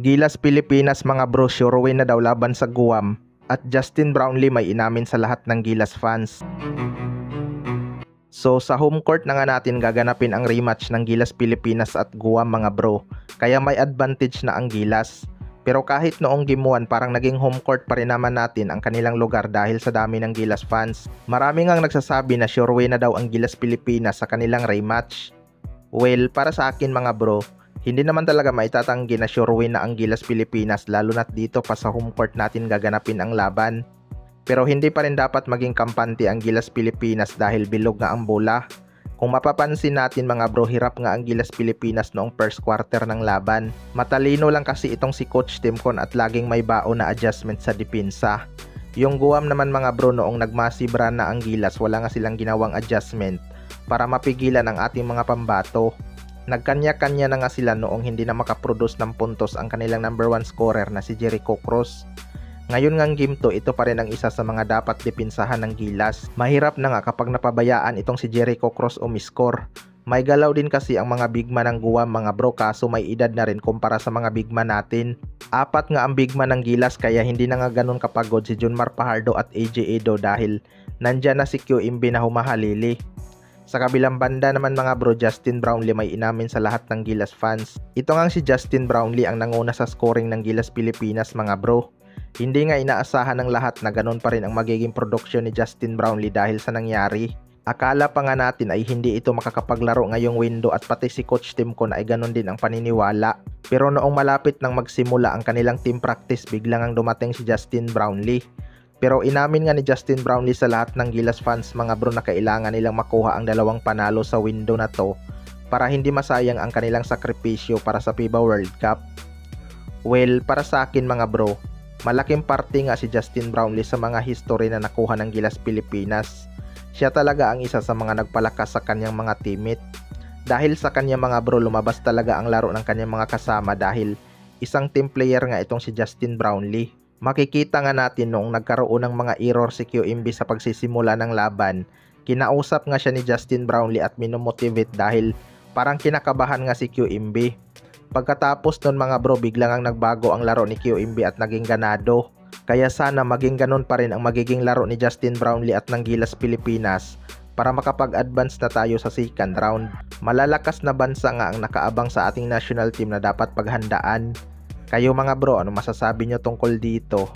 Gilas Pilipinas mga bro, sure win na daw laban sa Guam at Justin Brownlee may inamin sa lahat ng Gilas fans. So sa home court na nga natin gaganapin ang rematch ng Gilas Pilipinas at Guam mga bro, kaya may advantage na ang Gilas. Pero kahit noong game 1 parang naging home court pa rin naman natin ang kanilang lugar dahil sa dami ng Gilas fans. Marami ngang nagsasabi na sure win na daw ang Gilas Pilipinas sa kanilang rematch. Well, para sa akin mga bro, hindi naman talaga maitatanggi na sure win na ang Gilas Pilipinas lalo na't dito pa sa home court natin gaganapin ang laban. Pero hindi pa rin dapat maging kampante ang Gilas Pilipinas dahil bilog nga ang bola. Kung mapapansin natin mga bro, hirap nga ang Gilas Pilipinas noong first quarter ng laban. Matalino lang kasi itong si Coach Timcon at laging may baon na adjustment sa depensa. Yung Guam naman mga bro, noong nagmassive run na ang Gilas, wala nga silang ginawang adjustment para mapigilan ang ating mga pambato. Nagkanya-kanya na nga sila noong hindi na makaproduce ng puntos ang kanilang number 1 scorer na si Jericho Cruz. Ngayon ngang game to, ito pa rin ang isa sa mga dapat depensahan ng Gilas. Mahirap na nga kapag napabayaan itong si Jericho Cruz umiscore. May galaw din kasi ang mga bigman ng Guam mga bro, kaso may edad na rin kumpara sa mga bigman natin. 4 nga ang bigman ng Gilas kaya hindi na nga ganun kapagod si Junmar Fajardo at AJ Edo dahil nandyan na si QMB na humahalili. Sa kabilang banda naman mga bro, Justin Brownlee may inamin sa lahat ng Gilas fans. Ito ngang si Justin Brownlee ang nanguna sa scoring ng Gilas Pilipinas mga bro. Hindi nga inaasahan ng lahat na ganun pa rin ang magiging produksyon ni Justin Brownlee dahil sa nangyari. Akala pa nga natin ay hindi ito makakapaglaro ngayong window at pati si Coach Timcon ay ganun din ang paniniwala. Pero noong malapit nang magsimula ang kanilang team practice, biglang ang dumating si Justin Brownlee. Pero inamin nga ni Justin Brownlee sa lahat ng Gilas fans mga bro na kailangan nilang makuha ang 2 panalo sa window na to para hindi masayang ang kanilang sakripisyo para sa FIBA World Cup. Well, para sa akin mga bro, malaking parte nga si Justin Brownlee sa mga history na nakuha ng Gilas Pilipinas. Siya talaga ang isa sa mga nagpalakas sa kanyang mga teammate. Dahil sa kanya mga bro, lumabas talaga ang laro ng kanyang mga kasama dahil isang team player nga itong si Justin Brownlee. Makikita nga natin noong nagkaroon ng mga error si QMB sa pagsisimula ng laban, kinausap nga siya ni Justin Brownlee at minomotivate dahil parang kinakabahan nga si QMB. Pagkatapos nun mga bro, biglang ang nagbago ang laro ni QMB at naging ganado. Kaya sana maging ganun pa rin ang magiging laro ni Justin Brownlee at ng Gilas Pilipinas para makapag-advance na tayo sa second round. Malalakas na bansa nga ang nakaabang sa ating national team na dapat paghandaan. Kayo mga bro, ano masasabi nyo tungkol dito?